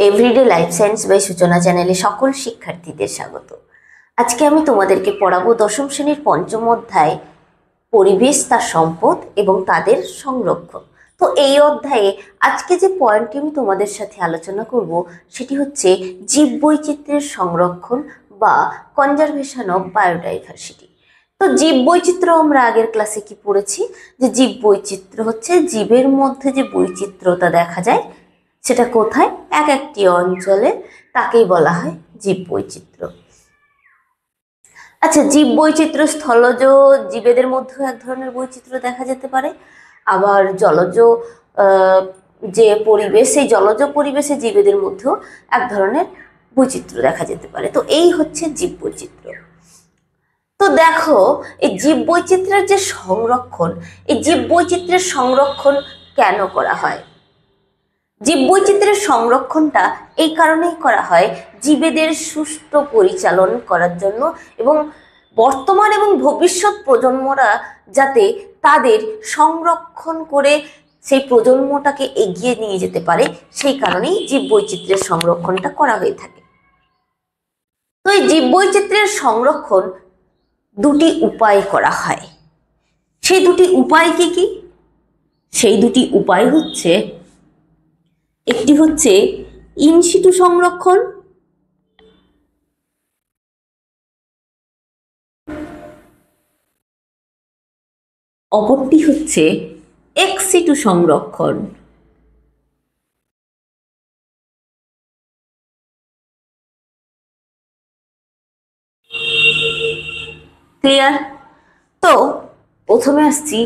Everyday life science by সূচনা চ্যানেলে সকল শিক্ষার্থীদের স্বাগত। আজকে আমি তোমাদেরকে পড়াবো দশম শ্রেণীর পঞ্চম অধ্যায় পরিবেশ, তার সম্পদ এবং তাদের সংরক্ষণ। তো এই অধ্যায়ে আজকে যে পয়েন্টটি আমি তোমাদের সাথে আলোচনা করব সেটি হচ্ছে জীববৈচিত্র্যের সংরক্ষণ বা কনজারভেশন অফ বায়োডাইভার্সিটি। তো জীববৈচিত্র্য আমরা আগের ক্লাসে কি পড়েছি, যে জীববৈচিত্র্য হচ্ছে জীবের মধ্যে যে বৈচিত্র্যতা দেখা যায় সেটা কোথায়, এক একটি অঞ্চলে, তাকেই বলা হয় জীববৈচিত্র্য। আচ্ছা, জীববৈচিত্র্য স্থলজ জীবেদের মধ্যেও এক ধরনের বৈচিত্র্য দেখা যেতে পারে, আবার জলজ যে পরিবেশ, সেই জলজ পরিবেশে জীবেদের মধ্যেও এক ধরনের বৈচিত্র্য দেখা যেতে পারে। তো এই হচ্ছে জীববৈচিত্র্য। তো দেখো, এই জীববৈচিত্র্যের যে সংরক্ষণ, এই জীববৈচিত্র্যের সংরক্ষণ কেন করা হয়? জীববৈচিত্র্যের সংরক্ষণটা এই কারণেই করা হয় জীবেদের সুষ্ঠু পরিচালন করার জন্য, এবং বর্তমান এবং ভবিষ্যৎ প্রজন্মরা যাতে তাদের সংরক্ষণ করে সেই প্রজন্মটাকে এগিয়ে নিয়ে যেতে পারে, সেই কারণেই জীববৈচিত্র্যের সংরক্ষণটা করা হয়ে থাকে। তো এই জীববৈচিত্র্যের সংরক্ষণ দুটি উপায়ে করা হয়। সেই দুটি উপায় কি কি? সেই দুটি উপায় হচ্ছে, একটি হচ্ছে ইনসিটু সংরক্ষণ, অপরটি হচ্ছে এক্সিটু সংরক্ষণ। ক্লিয়ার? তো প্রথমে আসছি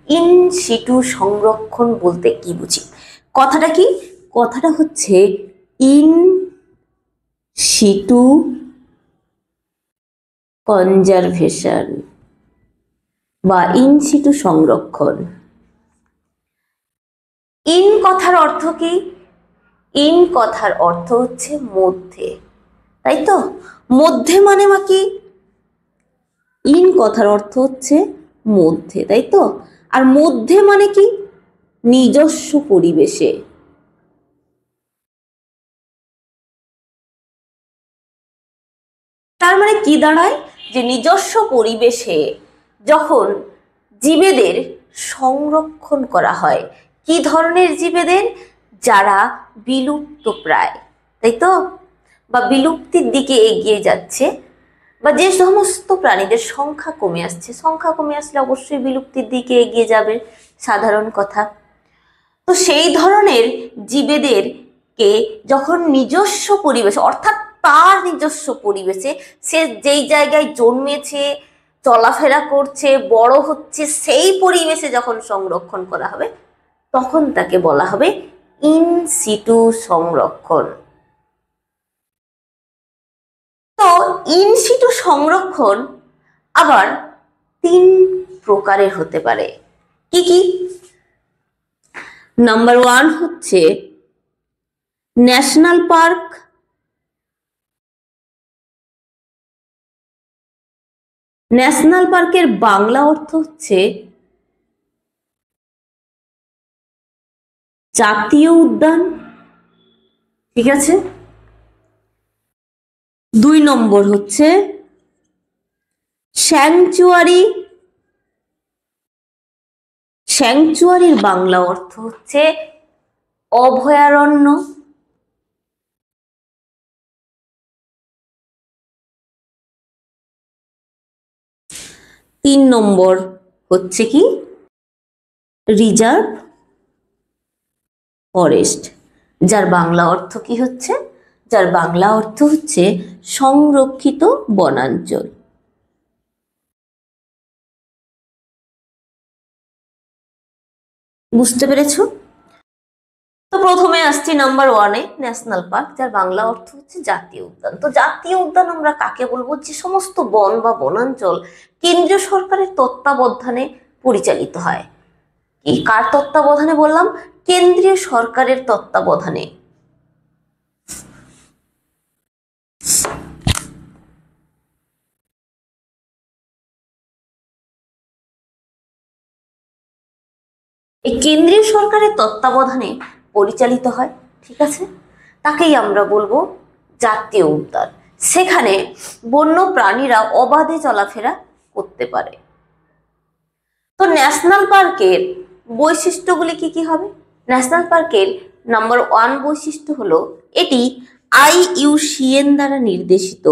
ইনসিটু সংরক্ষণ বলতে কি বুঝি। কথাটা কি? কথাটা হচ্ছে ইন সিটু কনজারভেশন বা ইনসিটু সংরক্ষণ। ইন কথার অর্থ কি? ইন কথার অর্থ হচ্ছে মধ্যে, তাই তো? মধ্যে মানে কি? ইন কথার অর্থ হচ্ছে মধ্যে, তাই তো? আর মধ্যে মানে কি? নিজস্ব পরিবেশে। তার মানে কি দাঁড়ায়? যে নিজস্ব পরিবেশে যখন জীবেদের সংরক্ষণ করা হয়, কি ধরনের জীবেদের? যারা বিলুপ্ত প্রায়, তাই তো, বা বিলুপ্তির দিকে এগিয়ে যাচ্ছে, বা যে সমস্ত প্রাণীদের সংখ্যা কমে আসছে, সংখ্যা কমে আসলে অবশ্যই বিলুপ্তির দিকে এগিয়ে যাবে, সাধারণ কথা। তো সেই ধরনের জীবেদেরকে যখন নিজস্ব পরিবেশ, অর্থাৎ তার নিজস্ব পরিবেশে, সে যেই জায়গায় জন্মেছে, চলাফেরা করছে, বড় হচ্ছে, সেই পরিবেশে যখন সংরক্ষণ করা হবে, তখন তাকে বলা হবে ইন সিটু সংরক্ষণ। তো ইন সিটু সংরক্ষণ আবার তিন প্রকারের হতে পারে। কি কি? নাম্বার 1 হচ্ছে ন্যাশনাল পার্ক, ন্যাশনাল পার্কের বাংলা অর্থ হচ্ছে জাতীয় উদ্যান, ঠিক আছে? 2 নম্বর হচ্ছে স্যাংচুয়ারি, স্যাংচুয়ারির বাংলা অর্থ হচ্ছে অভয়ারণ্য। 3 নম্বর হচ্ছে কি? রিজার্ভ ফরেস্ট, যার বাংলা অর্থ কি হচ্ছে? যার বাংলা অর্থ হচ্ছে সংরক্ষিত বনাঞ্চল। বুঝতে পেরেছো? তো প্রথমে আসছি নাম্বার 1-এ, ন্যাশনাল পার্ক, যার বাংলা অর্থ হচ্ছে জাতীয় উদ্যান। তো জাতীয় উদ্যান আমরা কাকে বলবো? যে সমস্ত বন বা বনাঞ্চল কেন্দ্রীয় সরকারের তত্ত্বাবধানে পরিচালিত হয়। কি কার তত্ত্বাবধানে বললাম? কেন্দ্রীয় সরকারের তত্ত্বাবধানে। এই কেন্দ্রীয় সরকারের তত্ত্বাবধানে পরিচালিত হয়, ঠিক আছে? তাকেই আমরা বলবো জাতীয় উদ্যান। সেখানে বন্য প্রাণীরা অবাধে চলাফেরা করতে পারে। তো ন্যাশনাল পার্কের বৈশিষ্ট্যগুলি কি কি হবে? ন্যাশনাল পার্কের নাম্বার 1 বৈশিষ্ট্য হলো এটি IUCN দ্বারা নির্দেশিত।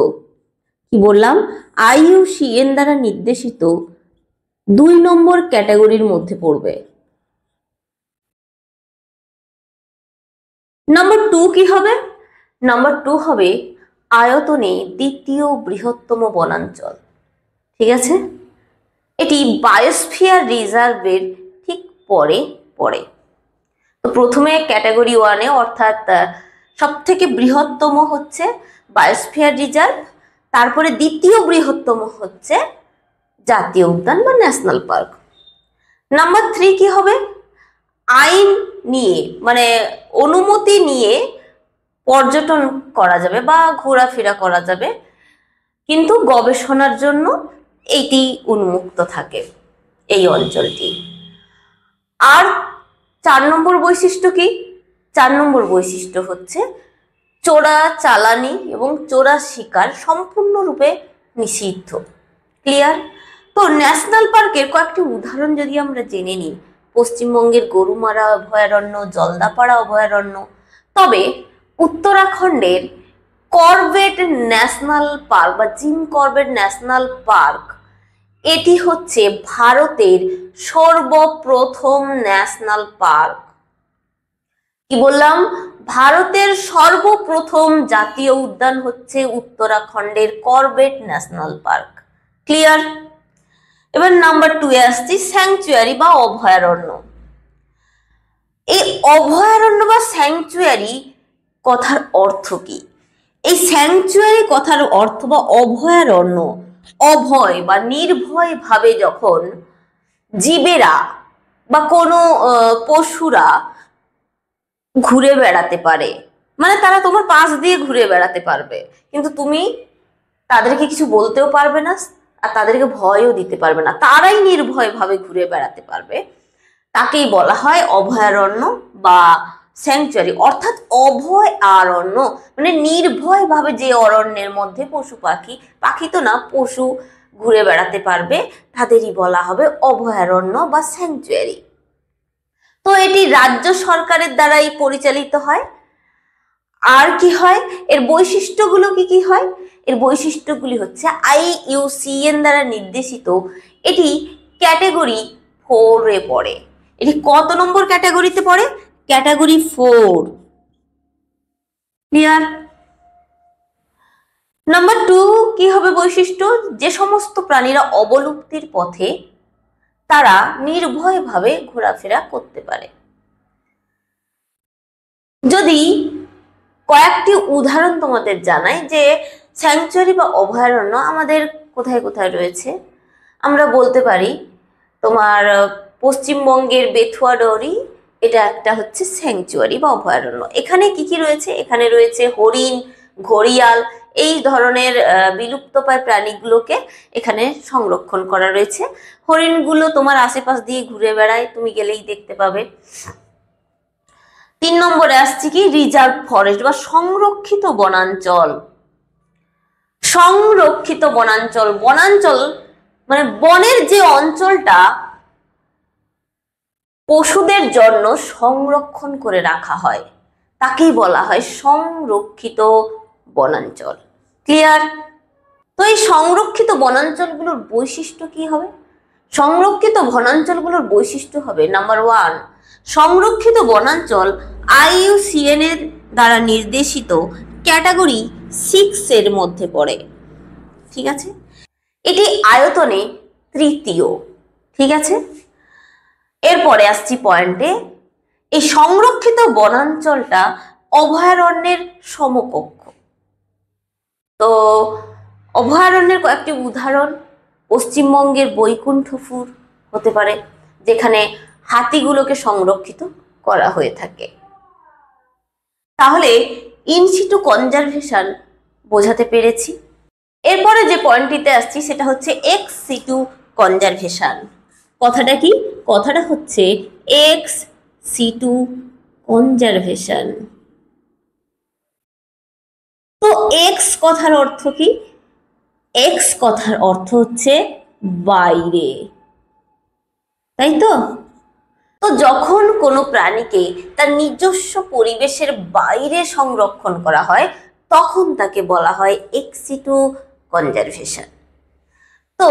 কি বললাম? IUCN দ্বারা নির্দেশিত 2 নম্বর ক্যাটাগরির মধ্যে পড়বে। নাম্বার 2 কি হবে? নাম্বার 2 হবে আয়তনে দ্বিতীয় বৃহত্তম বনাঞ্চল। ঠিক আছে, এটি বায়োস্ফিয়ার রিজার্ভের ঠিক পরে পড়ে। তো প্রথমে ক্যাটাগরি 1-এ অর্থাৎ সব থেকে বৃহত্তম হচ্ছে বায়োস্ফিয়ার রিজার্ভ, তারপরে দ্বিতীয় বৃহত্তম হচ্ছে জাতীয় উদ্যান বা ন্যাশনাল পার্ক। নাম্বার 3 কি হবে? আইন নিয়ে মানে অনুমতি নিয়ে পর্যটন করা যাবে বা ঘোরাফেরা করা যাবে, কিন্তু গবেষণার জন্য এটি উন্মুক্ত থাকে এই অঞ্চলটি। আর 4 নম্বর বৈশিষ্ট্য কি? 4 নম্বর বৈশিষ্ট্য হচ্ছে চোরা চালানি এবং চোরা শিকার সম্পূর্ণরূপে নিষিদ্ধ। ক্লিয়ার? তো ন্যাশনাল পার্কের কয়েকটি উদাহরণ যদি আমরা জেনে নিই, পশ্চিমবঙ্গের গরুমারা অভয়ারণ্য, জলদাপাড়া অভয়ারণ্য, তবে উত্তরাখণ্ডের করবেট ন্যাশনাল পার্ক বা জিম করবেট ন্যাশনাল পার্ক, এটি হচ্ছে ভারতের সর্বপ্রথম ন্যাশনাল পার্ক। কি বললাম? ভারতের সর্বপ্রথম জাতীয় উদ্যান হচ্ছে উত্তরাখণ্ডের করবেট ন্যাশনাল পার্ক। ক্লিয়ার? এবার নাম্বার 2-এ আসছি, স্যাংচুয়ারি বা অভয়ারণ্য। এই অভয়ারণ্য বা স্যাংচুয়ারি কথার অর্থ কি? এই স্যাংচুয়ারি কথার অর্থ বা অভয়ারণ্য, অভয় বা নির্ভয় ভাবে যখন জীবেরা বা কোনো পশুরা ঘুরে বেড়াতে পারে, মানে তারা তোমার পাশ দিয়ে ঘুরে বেড়াতে পারবে, কিন্তু তুমি তাদেরকে কিছু বলতেও পারবে না আর তাদেরকে ভয়ও দিতে পারবে না, তারাই নির্ভয় ভাবে ঘুরে বেড়াতে পারবে, তাকেই বলা হয় অভয়ারণ্য বা স্যাংচুয়ারি। অর্থাৎ অভয় অরণ্য মানে নির্ভয় ভাবে যে অরণ্যের মধ্যে পশু পাখি, পাখি তো না, পশু ঘুরে বেড়াতে পারবে, তাদেরই বলা হবে অভয়ারণ্য বা স্যাংচুয়ারি। তো এটি রাজ্য সরকারের দ্বারাই পরিচালিত হয়। আর কি হয়? এর বৈশিষ্ট্যগুলো কি কি হয়? এর বৈশিষ্ট্যগুলি হচ্ছে IUCN দ্বারা নির্দেশিত, এটি ক্যাটাগরি 4-এ পড়ে। এটি কত নম্বর ক্যাটাগরিতে পড়ে? ক্যাটাগরি 4। ক্লিয়ার? নাম্বার 2 কি হবে বৈশিষ্ট্য? যে সমস্ত প্রাণীরা অবলুপ্তির পথে, তারা নির্ভয়ভাবে ঘোরাফেরা করতে পারে। যদি কয়েকটি উদাহরণ তোমাদের জানাই যে স্যাংচুয়ারি বা অভয়ারণ্য আমাদের কোথায় কোথায় রয়েছে, আমরা বলতে পারি তোমার পশ্চিমবঙ্গের বেথুয়া ডোরি, এটা একটা হচ্ছে স্যাংচুয়ারি বা অভয়ারণ্য। এখানে কি কি রয়েছে? এখানে রয়েছে হরিণ, ঘড়িয়াল, এই ধরনের বিলুপ্তপ্রায় প্রাণীগুলোকে এখানে সংরক্ষণ করা রয়েছে। হরিণগুলো তোমার আশেপাশ দিয়ে ঘুরে বেড়ায়, তুমি গেলেই দেখতে পাবে। 3 নম্বরে আসছে কি? রিজার্ভ ফরেস্ট বা সংরক্ষিত বনাঞ্চল। সংরক্ষিত বনাঞ্চল, বনাঞ্চল মানে বনের যে অঞ্চলটা পশুদের জন্য সংরক্ষণ করে রাখা হয়, তাকেই বলা হয় সংরক্ষিত বনাঞ্চল। ক্লিয়ার? তো এই সংরক্ষিত বনাঞ্চলগুলোর বৈশিষ্ট্য কি হবে? সংরক্ষিত বনাঞ্চলগুলোর বৈশিষ্ট্য হবে নাম্বার 1, সংরক্ষিত বনাঞ্চল IUCN এর দ্বারা নির্দেশিত ক্যাটাগরি 6-এর মধ্যে পড়ে। ঠিক আছে, এটি আয়তনে তৃতীয়। ঠিক আছে, এরপরে আসছি পয়েন্টে, এই সংরক্ষিত বনাঞ্চলটা অভয়ারণ্যের সমকক্ষ। তো অভয়ারণ্যের কয়েকটি উদাহরণ, পশ্চিমবঙ্গের বৈকুণ্ঠপুর হতে পারে, যেখানে হাতিগুলোকে সংরক্ষিত করা হয়ে থাকে। তাহলে ইনসিটু কনজারভেশন বোঝাতে পেরেছি। এরপরে যে পয়েন্টটিতে আসছি সেটা হচ্ছে এক্স সিটু কনজারভেশন। কথাটা কি? কথাটা হচ্ছে এক্স সিটু কনজারভেশন। এক্স কথার অর্থ কি? এক্স কথার অর্থ হচ্ছে বাইরে, তাই তো? তো যখন কোনো প্রাণীকে তার নিজস্ব পরিবেশের বাইরে সংরক্ষণ করা হয় তখন তাকে বলা হয় এক্সিটু কনজারভেশন। তো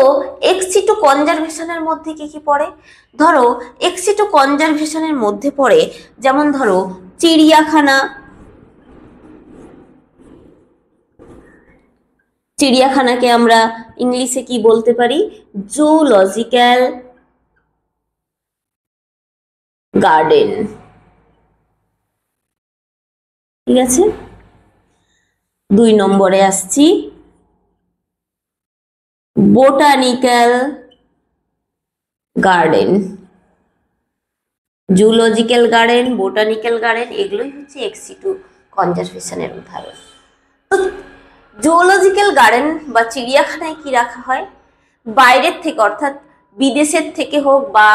এক্সিটু কনজারভেশনের মধ্যে কি কি পড়ে? ধরো এক্সিটু কনজারভেশনের মধ্যে পড়ে যেমন ধরো চিড়িয়াখানা, চিড়িয়াখানাকে আমরা ইংলিশে কি বলতে পারি? জুলজিক্যাল গার্ডেন, ঠিক আছে। 2 নম্বরে আসছি botanical garden. Zoological garden, botanical garden এগুলোই হচ্ছে এক্সিটু কনজারভেশনের উদাহরণ। তো জুলজিক্যাল গার্ডেন বা চিড়িয়াখানায় কি রাখা হয়? বাইরের থেকে অর্থাৎ বিদেশের থেকে হোক বা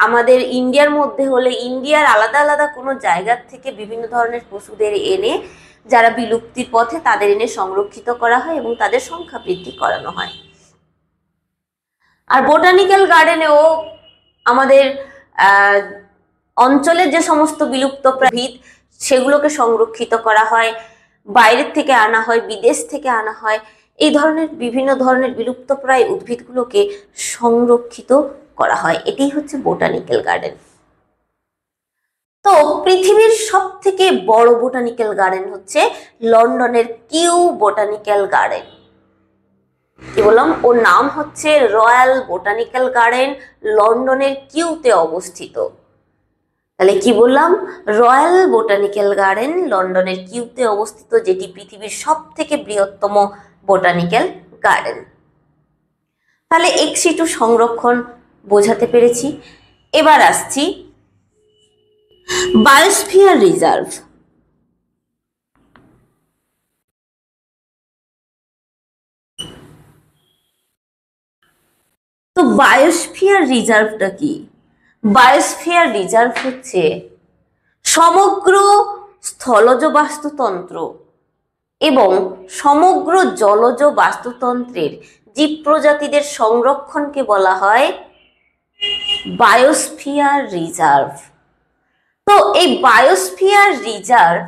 আমাদের ইন্ডিয়ার মধ্যে হলে ইন্ডিয়ার আলাদা আলাদা কোনো জায়গার থেকে বিভিন্ন ধরনের পশুদের এনে যারা বিলুপ্তির পথে তাদের এনে সংরক্ষিত করা হয় এবং তাদের সংখ্যা বৃদ্ধি করানো হয়। আর বোটানিক্যাল গার্ডেনেও আমাদের অঞ্চলের যে সমস্ত বিলুপ্ত উদ্ভিদ সেগুলোকে সংরক্ষিত করা হয়, বাইরের থেকে আনা হয়, বিদেশ থেকে আনা হয়, এই ধরনের বিভিন্ন ধরনের বিলুপ্তপ্রায় উদ্ভিদগুলোকে সংরক্ষিত করা হয়। এটাই হচ্ছে বোটানিক্যাল গার্ডেন। তো পৃথিবীর সব থেকে বড় বোটানিক্যাল গার্ডেন হচ্ছে লন্ডনের কিউ বোটানিক্যাল গার্ডেন। কি বললাম? ওর নাম হচ্ছে রয়্যাল বোটানিক্যাল গার্ডেন, লন্ডনের কিউতে অবস্থিত। তাহলে কি বললাম? রয়্যাল বোটানিক্যাল গার্ডেন লন্ডনের কিউতে অবস্থিত, যেটি পৃথিবীর সব থেকে বৃহত্তম বোটানিক্যাল গার্ডেন। তাহলে এক্সিটু সংরক্ষণ বোঝাতে পেরেছি। এবার আসছি বায়োস্ফিয়ার রিজার্ভ। তো বায়োস্ফিয়ার রিজার্ভটা কি? বায়োস্ফিয়ার রিজার্ভ হচ্ছে সমগ্র স্থলজ বাস্তুতন্ত্র এবং সমগ্র জলজ বাস্তুতন্ত্রের জীব প্রজাতিদের সংরক্ষণকে বলা হয় বায়োস্ফিয়ার রিজার্ভ। তো এই বায়োস্ফিয়ার রিজার্ভ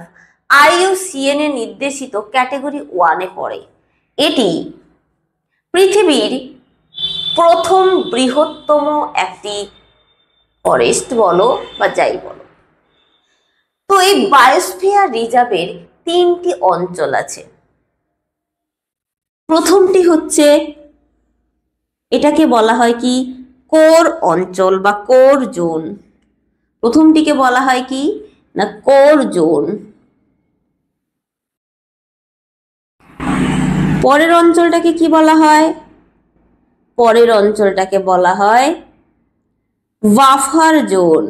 IUCN এ নির্দেশিত ক্যাটাগরি 1 এ পড়ে। এটি পৃথিবীর প্রথম বৃহত্তম একটি ফরেস্ট বলো বা যাই বলো। তো এই বায়োস্ফিয়ার রিজার্ভের 3টি অঞ্চল আছে। প্রথমটি হচ্ছে, এটাকে বলা হয় কি কোর অঞ্চল বা কোর জোন। প্রথমটিকে বলা হয় কি না কোর জোন। পরের অঞ্চলটাকে কি বলা হয়? পরের অঞ্চলটাকে বলা হয় বাফার জোন।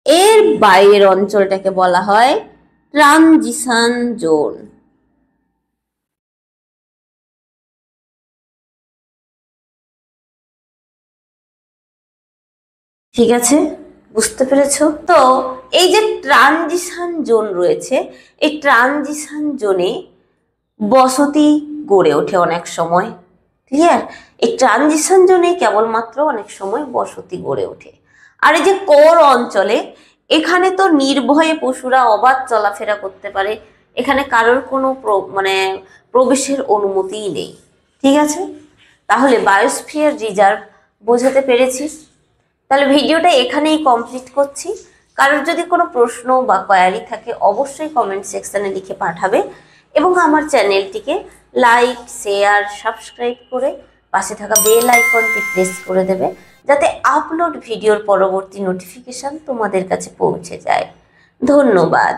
এর বাইরের অঞ্চলটাকে বলা হয় ট্রানজিশন জোন। ঠিক আছে, বুঝতে পেরেছো? তো এই যে ট্রানজিশন জোন রয়েছে, এই ট্রানজিশন জোনে বসতি গড়ে ওঠে অনেক সময়। ক্লিয়ার? এই ট্রানজিশন জোনে কেবলমাত্র অনেক সময় বসতি গড়ে ওঠে। আর এই যে কোর অঞ্চলে, এখানে তো নির্ভয়ে পশুরা অবাধ চলাফেরা করতে পারে, এখানে কারোর কোনো প্রবেশের অনুমতিই নেই। ঠিক আছে, তাহলে বায়োস্ফিয়ার রিজার্ভ বোঝাতে পেরেছি। তাহলে ভিডিওটা এখানেই কমপ্লিট করছি। কারোর যদি কোনো প্রশ্ন বা কোয়ারি থাকে অবশ্যই কমেন্ট সেকশনে লিখে পাঠাবে এবং আমার চ্যানেলটিকে লাইক, শেয়ার, সাবস্ক্রাইব করে পাশে থাকা বেল আইকনটি প্রেস করে দেবে, যাতে আপলোড ভিডিওর পরবর্তী নোটিফিকেশন তোমাদের কাছে পৌঁছে যায়। ধন্যবাদ।